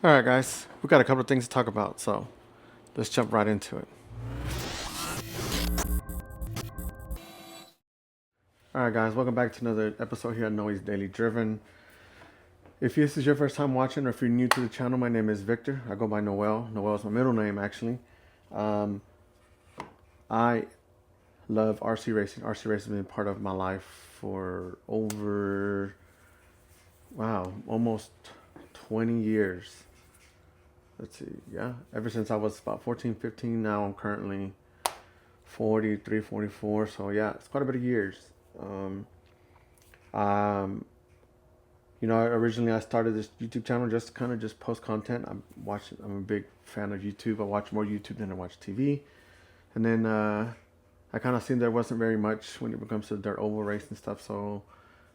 All right, guys, we got a couple of things to talk about, so let's jump right into it. All right, guys, welcome back to another episode here on Noe's Daily Driven. If this is your first time watching or if you're new to the channel, my name is Victor. I go by Noel. Noel is my middle name, actually. Um, I love RC racing. RC racing has been part of my life for almost 20 years. Let's see, yeah, ever since I was about 14, 15. Now I'm currently 43, 44. So yeah, it's quite a bit of years. Um, um, originally I started this YouTube channel just to kind of just post content. I'm a big fan of YouTube. I watch more YouTube than I watch TV. And then I kind of seen there wasn't very much when it comes to dirt oval race and stuff. So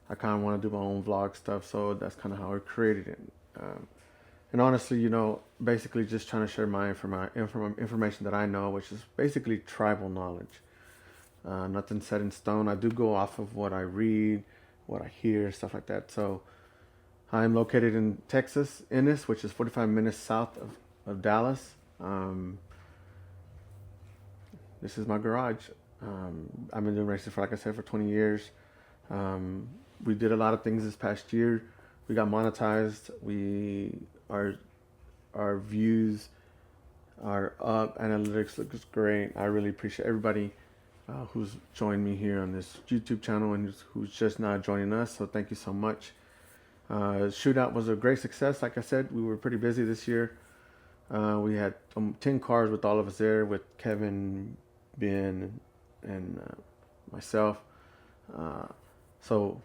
I kind of want to do my own vlog stuff. So that's kind of how I created it. And honestly, basically just trying to share my information that I know, which is basically tribal knowledge. Nothing set in stone. I do go off of what I read, what I hear, stuff like that. So I'm located in Texas, Ennis, which is 45 minutes south of Dallas. This is my garage. I've been doing racing for, like I said, for 20 years. We did a lot of things this past year. We got monetized. Our views are up. Analytics looks great. I really appreciate everybody who's joined me here on this YouTube channel and who's just now joining us. So thank you so much. Shootout was a great success. Like I said, we were pretty busy this year. We had 10 cars with all of us there, with Kevin, Ben, and myself. So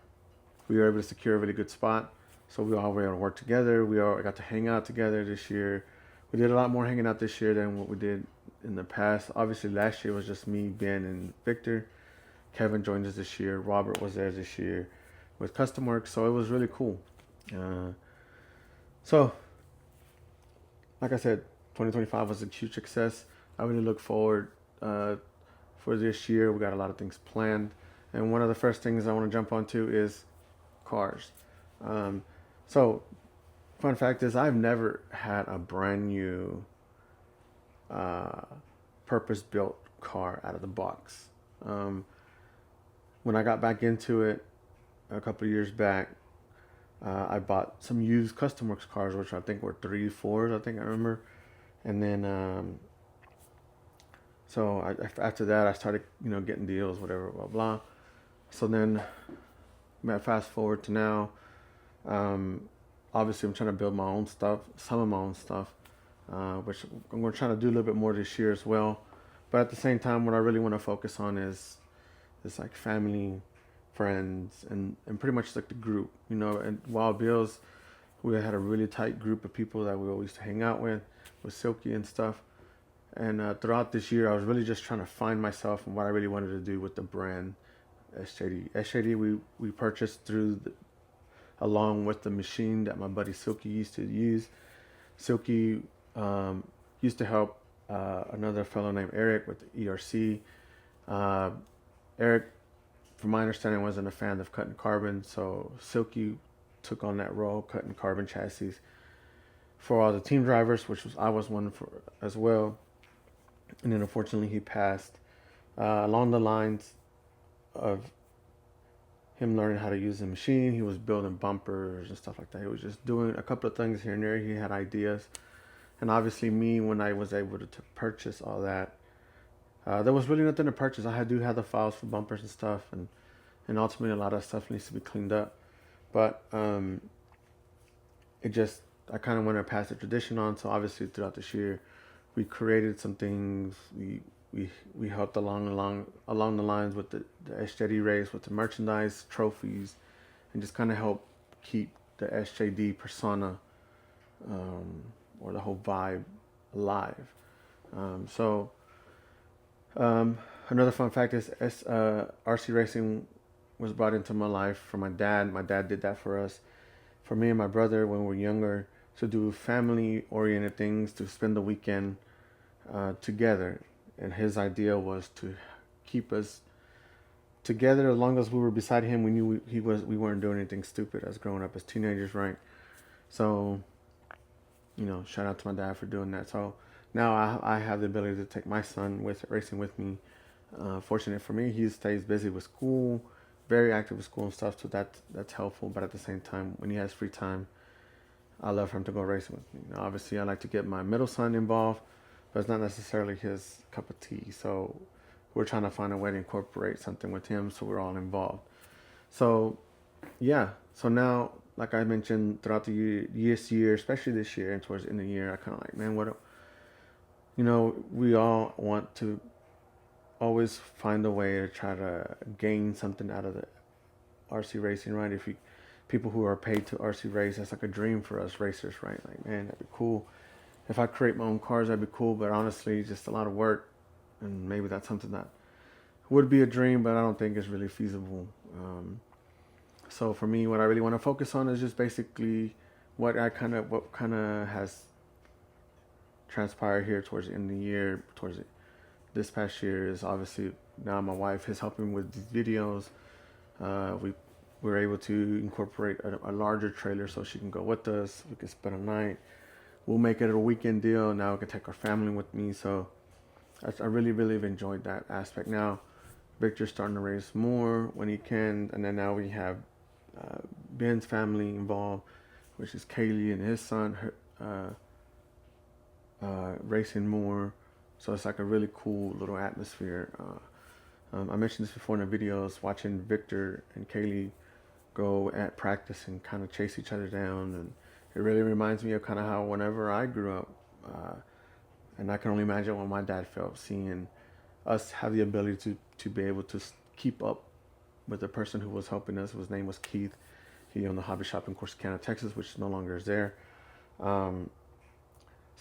we were able to secure a really good spot. So we all were able to work together. We all got to hang out together this year. We did a lot more hanging out this year than what we did in the past. Obviously, last year was just me, Ben, and Victor. Kevin joined us this year. Robert was there this year with Custom Works. So it was really cool. So, like I said, 2025 was a huge success. I really look forward for this year. We got a lot of things planned. And one of the first things I want to jump onto is cars. So, fun fact is, I've never had a brand new purpose-built car out of the box. When I got back into it a couple of years back, I bought some used Custom Works cars, which I think were 3 4s, I think I remember. And then, after that, I started, getting deals, whatever, blah, blah. So then, fast forward to now. Obviously, I'm trying to build my own stuff, some of my own stuff, which I'm going to try to do a little bit more this year as well. But at the same time, what I really want to focus on is like family, friends, and pretty much like the group. And Wild Bills, we had a really tight group of people that we always used to hang out with Silky and stuff. And throughout this year, I was really just trying to find myself and what I really wanted to do with the brand SJD. SJD we purchased along with the machine that my buddy Silky used to use. Silky used to help another fellow named Eric with the ERC. Eric, from my understanding, wasn't a fan of cutting carbon, so Silky took on that role, cutting carbon chassis for all the team drivers, I was one for as well. And then unfortunately he passed. Along the lines of him learning how to use the machine, he was building bumpers and stuff like that. He was just doing a couple of things here and there. He had ideas. And obviously me, when I was able to purchase all that, there was really nothing to purchase. I do have the files for bumpers and stuff, and ultimately a lot of stuff needs to be cleaned up. But I kind of want to pass the tradition on. So obviously throughout this year, we created some things. We helped along the lines with the SJD race, with the merchandise, trophies, and just kind of help keep the SJD persona or the whole vibe alive. Another fun fact is RC racing was brought into my life from my dad. My dad did that for us, for me and my brother when we were younger, to do family-oriented things, to spend the weekend together. And his idea was to keep us together as long as we were beside him. We knew we weren't doing anything stupid as growing up as teenagers, right? So you know, shout out to my dad for doing that. So now I have the ability to take my son with racing with me. Fortunate for me, he stays busy with school, very active with school and stuff. So that's helpful. But at the same time, when he has free time, I love for him to go racing with me. Now, obviously, I like to get my middle son involved, but it's not necessarily his cup of tea. So we're trying to find a way to incorporate something with him so we're all involved. So yeah. So now, like I mentioned, throughout the year, this year, especially this year and towards the end of the year, I kind of like, man, what, you know, we all want to always find a way to try to gain something out of the RC racing, right? If you people who are paid to RC race, that's like a dream for us racers, right? Like, man, that'd be cool. If I create my own cars, that'd be cool. But honestly, just a lot of work, and maybe that's something that would be a dream, but I don't think is really feasible. So for me, what I really want to focus on is just basically what kind of has transpired here towards the end of the year, this past year is obviously now my wife is helping with these videos. We were able to incorporate a larger trailer so she can go with us. We can spend a night. We'll make it a weekend deal. Now we can take our family with me. So I really, really have enjoyed that aspect. Now Victor's starting to race more when he can, and then now we have Ben's family involved, which is Kaylee and his son racing more. So it's like a really cool little atmosphere. I mentioned this before in the videos, watching Victor and Kaylee go at practice and kind of chase each other down. And it really reminds me of kind of how whenever I grew up, and I can only imagine what my dad felt seeing us have the ability to be able to keep up with the person who was helping us. His name was Keith. He owned the hobby shop in Corsicana, Texas, which no longer is there. So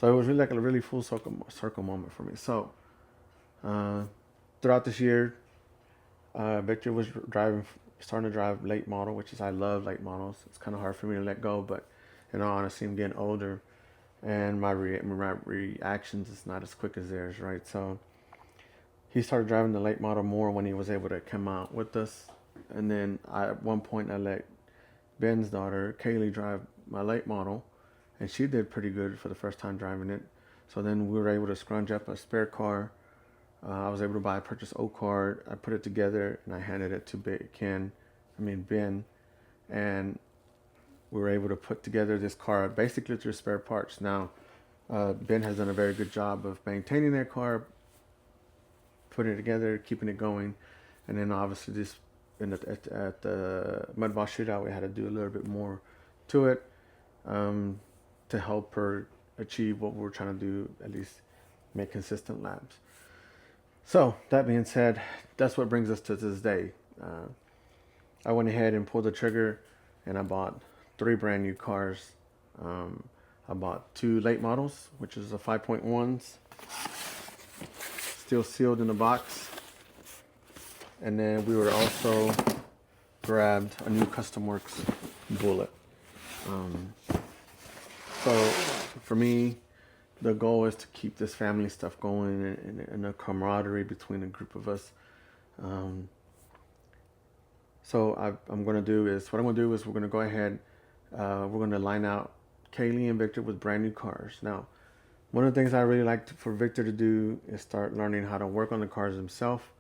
it was really like a really full circle moment for me. So throughout this year, Victor was starting to drive late model, which is I love late models. It's kind of hard for me to let go, but in all honesty, I'm getting older, and my reactions is not as quick as theirs, right? So he started driving the late model more when he was able to come out with us, and then at one point I let Ben's daughter Kaylee drive my late model, and she did pretty good for the first time driving it. So then we were able to scrounge up a spare car. I was able to purchase O card. I put it together and I handed it to Ben, and we were able to put together this car basically through spare parts. Now, Ben has done a very good job of maintaining that car, putting it together, keeping it going, and then obviously this at the Mud Boss Shootout, we had to do a little bit more to it to help her achieve what we were trying to do, at least make consistent laps. So that being said, that's what brings us to this day. I went ahead and pulled the trigger, and I bought 3 brand new cars. I bought 2 late models, which is the 5.1s, still sealed in the box. And then we were also grabbed a new Custom Works Bullet. So for me, the goal is to keep this family stuff going and a camaraderie between a group of us. So what I'm going to do is we're going to go ahead, we're going to line out Kaylee and Victor with brand new cars. Now, one of the things I really like for Victor to do is start learning how to work on the cars himself.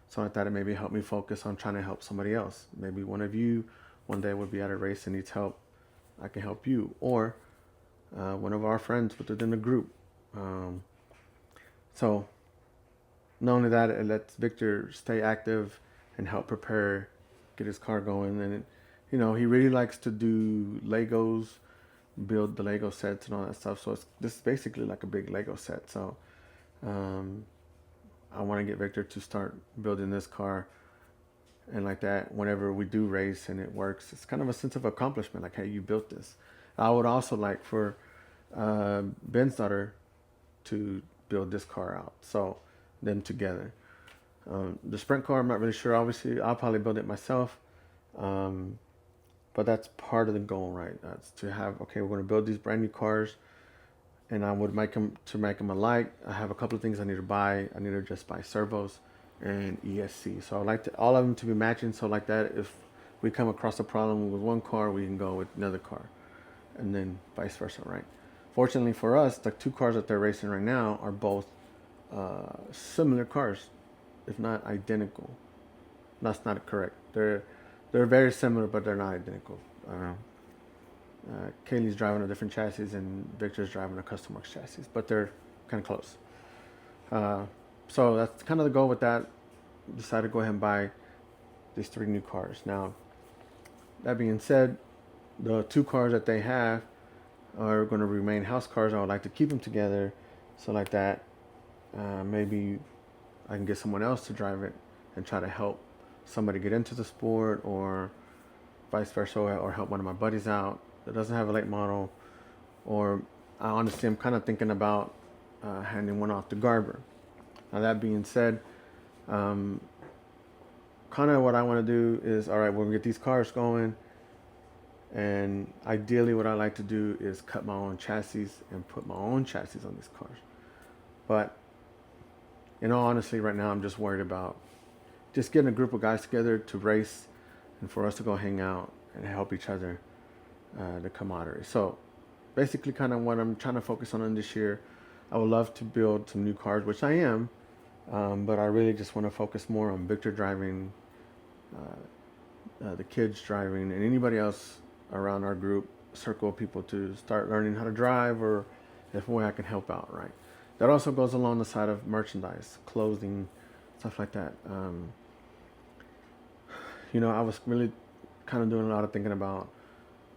So I thought it maybe help me focus on trying to help somebody else. Maybe one of you one day would be at a race and needs help. I can help you. Or one of our friends within the group. So not only that, it lets Victor stay active and help prepare, get his car going. And, he really likes to do Legos, build the Lego sets and all that stuff. So this is basically like a big Lego set. So I want to get Victor to start building this car, and like that, whenever we do race and it works, it's kind of a sense of accomplishment. Like, hey, you built this. I would also like for Ben's daughter to build this car out. So them together. The sprint car, I'm not really sure. Obviously, I'll probably build it myself. But that's part of the goal, right? That's to have, okay, we're going to build these brand new cars, and I would make them alike. I have a couple of things I need to buy. I need to just buy servos and ESC. So I like all of them to be matching. So like that, if we come across a problem with one car, we can go with another car, and then vice versa, right? Fortunately for us, the two cars that they're racing right now are both similar cars, if not identical. That's not correct. They're very similar, but they're not identical. Kaylee's driving a different chassis, and Victor's driving a Custom Works chassis, but they're kind of close. Uh, so that's kind of the goal with that. Decided to go ahead and buy these three new cars. Now, that being said, the two cars that they have are going to remain house cars. I would like to keep them together, so like that, maybe I can get someone else to drive it and try to help somebody get into the sport, or vice versa, or help one of my buddies out that doesn't have a late model. Or I honestly, I'm kind of thinking about handing one off to Garber. Now, that being said, kind of what I want to do is, all right, we're gonna get these cars going, and ideally what I like to do is cut my own chassis and put my own chassis on these cars. But in all honesty, right now I'm just worried about just getting a group of guys together to race, and for us to go hang out and help each other, the camaraderie. So basically kind of what I'm trying to focus on this year. I would love to build some new cars, which I am, but I really just want to focus more on Victor driving, the kids driving, and anybody else around our group circle of people to start learning how to drive, or if way I can help out, right? That also goes along the side of merchandise, clothing, stuff like that. I was really kind of doing a lot of thinking about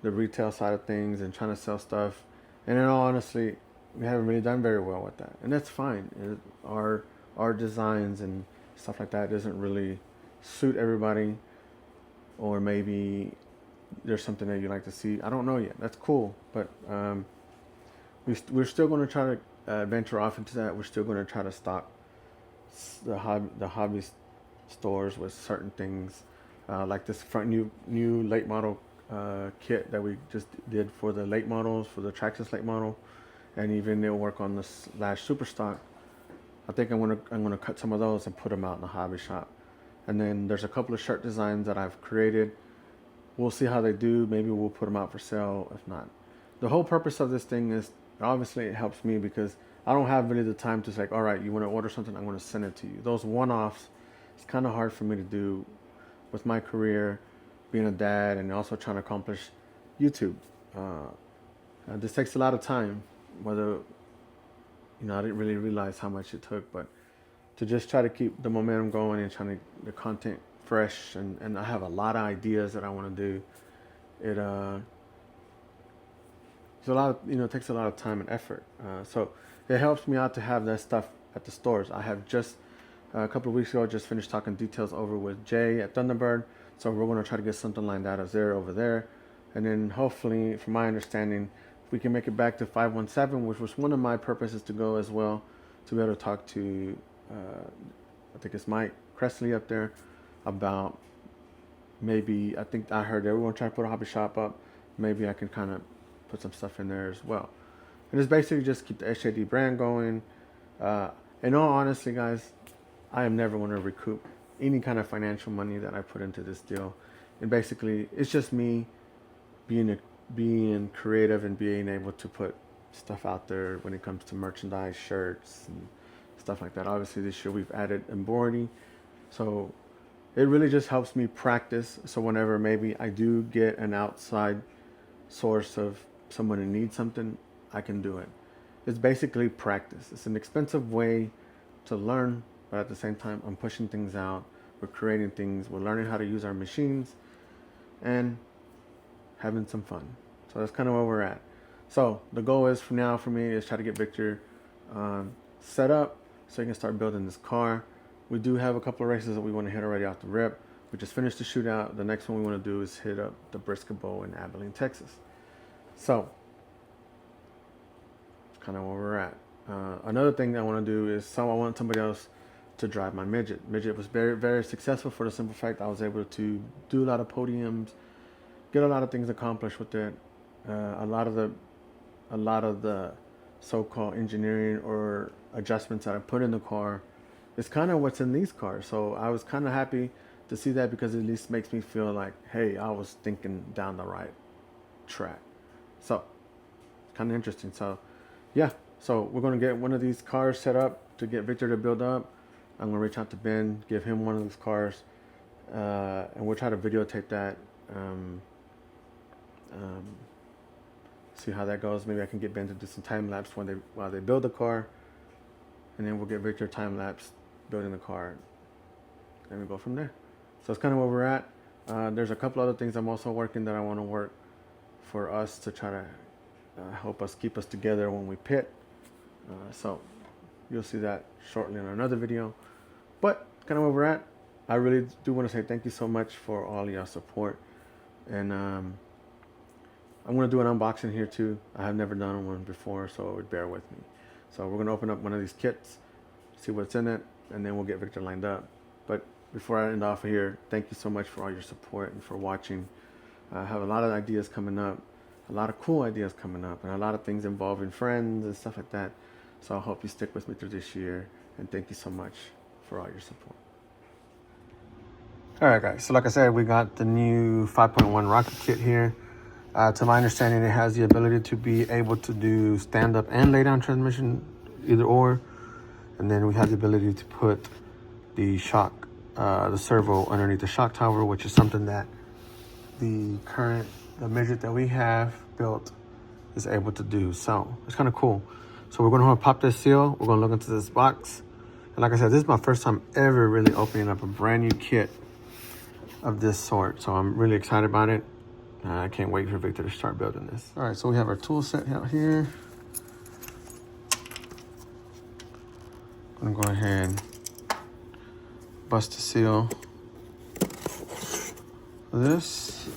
the retail side of things and trying to sell stuff. And in all honesty, we haven't really done very well with that. And that's fine. Our designs and stuff like that doesn't really suit everybody. Or maybe there's something that you like to see. I don't know yet. That's cool. But we're still going to try to venture off into that. We're still going to try to stock the hobby stores with certain things, like this front new late model kit that we just did for the late models, for the Traxxas late model, and even they'll work on the Slash Super Stock. I think I'm gonna cut some of those and put them out in the hobby shop. And then there's a couple of shirt designs that I've created. We'll see how they do. Maybe we'll put them out for sale. If not, the whole purpose of this thing is, obviously it helps me because I don't have really the time to say, all right, you want to order something, I'm going to send it to you. Those one-offs, it's kind of hard for me to do with my career, being a dad, and also trying to accomplish YouTube. This takes a lot of time. Whether I didn't really realize how much it took, but to just try to keep the momentum going and trying to the content fresh, and I have a lot of ideas that I want to do. It's a lot of, it takes a lot of time and effort. So it helps me out to have that stuff at the stores. I have just a couple of weeks ago just finished talking details over with Jay at Thunderbird. So we're going to try to get something lined out as there over there. And then hopefully, from my understanding, if we can make it back to 517, which was one of my purposes to go as well, to be able to talk to, I think it's Mike Cressley up there, about maybe, I think I heard they were going to try to put a hobby shop up. Maybe I can kind of put some stuff in there as well. And it's basically just keep the SJD brand going. In all honesty, guys, I am never going to recoup any kind of financial money that I put into this deal. And basically, it's just me being creative and being able to put stuff out there when it comes to merchandise, shirts, and stuff like that. Obviously, this year we've added embroidery. So it really just helps me practice. So whenever maybe I do get an outside source of someone who needs something, I can do it. It's basically practice. It's an expensive way to learn, but at the same time, I'm pushing things out. We're creating things. We're learning how to use our machines and having some fun. So that's kind of where we're at. So the goal is for now for me is try to get Victor set up so he can start building this car. We do have a couple of races that we want to hit already off the rip. We just finished the shootout. The next one we want to do is hit up the Briscoe Bowl in Abilene, Texas. So that's kind of where we're at. Another thing that I want to do is I want somebody else to drive my midget. Midget was very, very successful for the simple fact I was able to do a lot of podiums, get a lot of things accomplished with it. A lot of the so-called engineering or adjustments that I put in the car is kind of what's in these cars. So I was kind of happy to see that because it at least makes me feel like, hey, I was thinking down the right track. So kind of interesting. So yeah, so we're going to get one of these cars set up to get Victor to build up. I'm going to reach out to Ben, give him one of those cars, and we'll try to videotape that. See how that goes. Maybe I can get Ben to do some time lapse while they build the car, and then we'll get Victor time lapse building the car, and we go from there. So that's kind of where we're at. There's a couple other things I'm also working that I want to work for us to try to help us keep us together when we pit. So you'll see that shortly in another video. But kind of where we're at. I really do want to say thank you so much for all your support, and I'm going to do an unboxing here too. I have never done one before, so it would bear with me. So we're going to open up one of these kits, see what's in it, and then we'll get Victor lined up. But before I end off here, thank you so much for all your support and for watching. I have a lot of ideas coming up, a lot of cool ideas coming up, and a lot of things involving friends and stuff like that. So I hope you stick with me through this year, and thank you so much for all your support. All right, guys. So like I said, we got the new 5.1 rocket kit here. To my understanding, it has the ability to be able to do stand-up and lay-down transmission, either or. And then we have the ability to put the shock, the servo underneath the shock tower, which is something that the midget that we have built is able to do. So it's kind of cool. So we're going to pop this seal. We're going to look into this box. And like I said, this is my first time ever really opening up a brand new kit of this sort. So I'm really excited about it. I can't wait for Victor to start building this. All right, so we have our tool set out here. I'm gonna go ahead and bust the seal for this.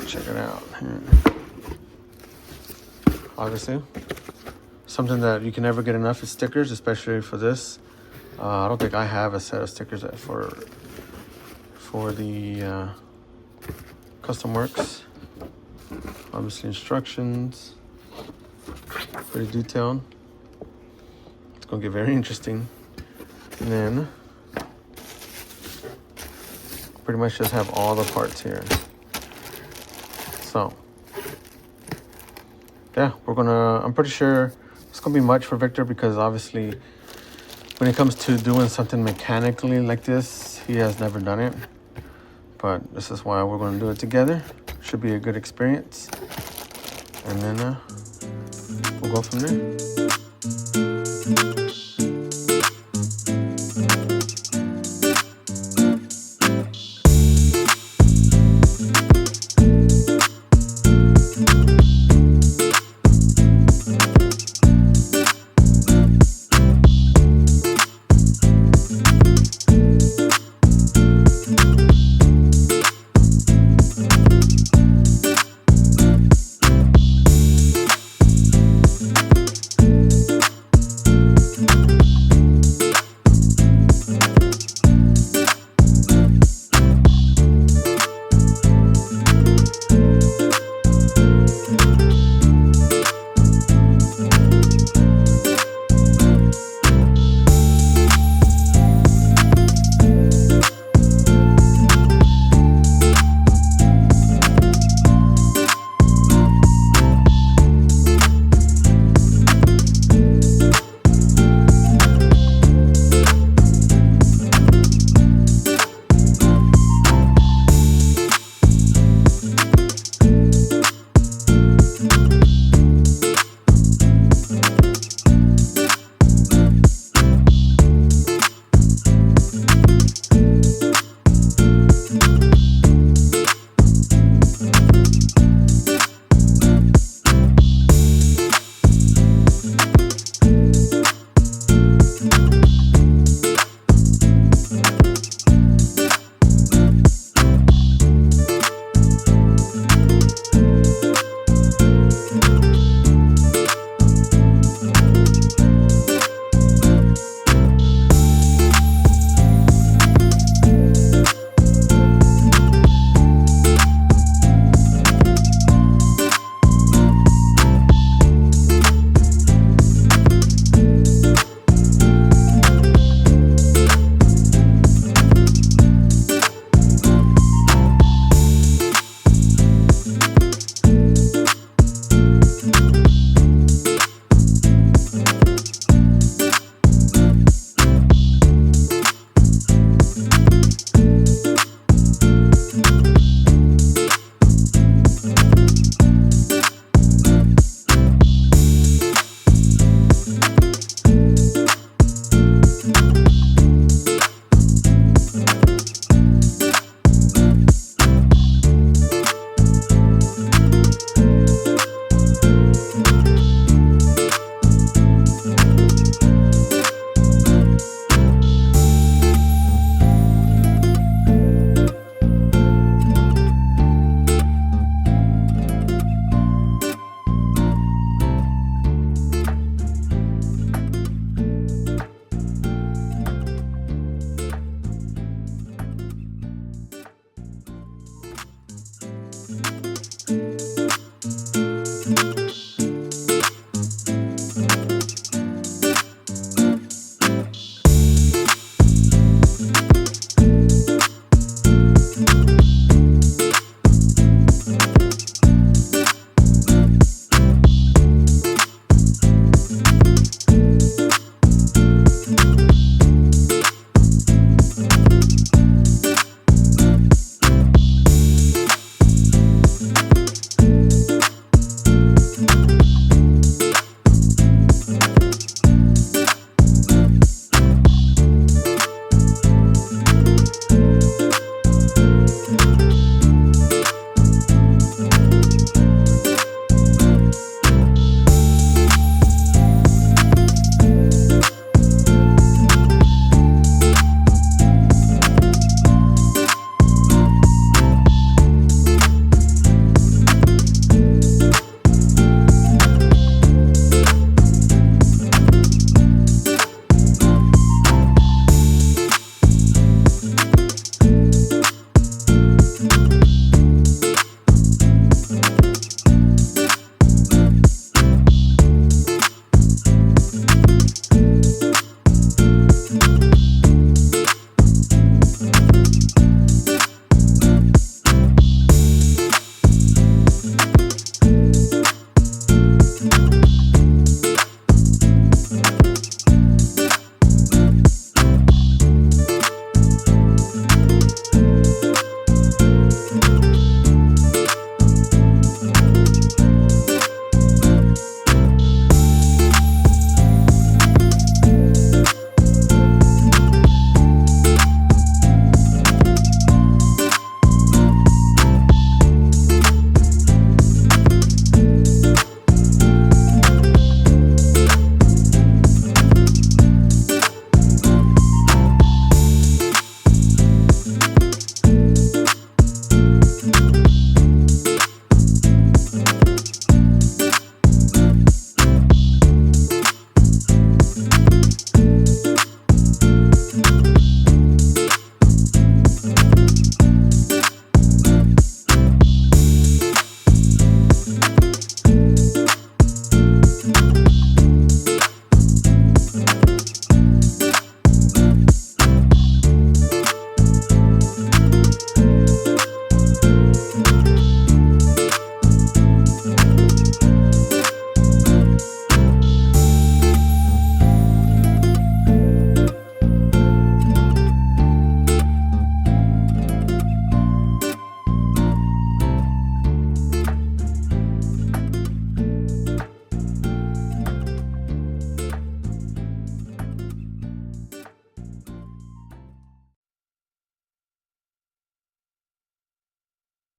Check it out here. Obviously, something that you can never get enough is stickers, especially for this. I don't think I have a set of stickers for the Custom Works. Obviously instructions, pretty detailed. It's gonna get very interesting. And then pretty much just have all the parts here. So yeah, I'm pretty sure it's gonna be much for Victor, because obviously when it comes to doing something mechanically like this, he has never done it. But this is why we're going to do it together. Should be a good experience. And then we'll go from there.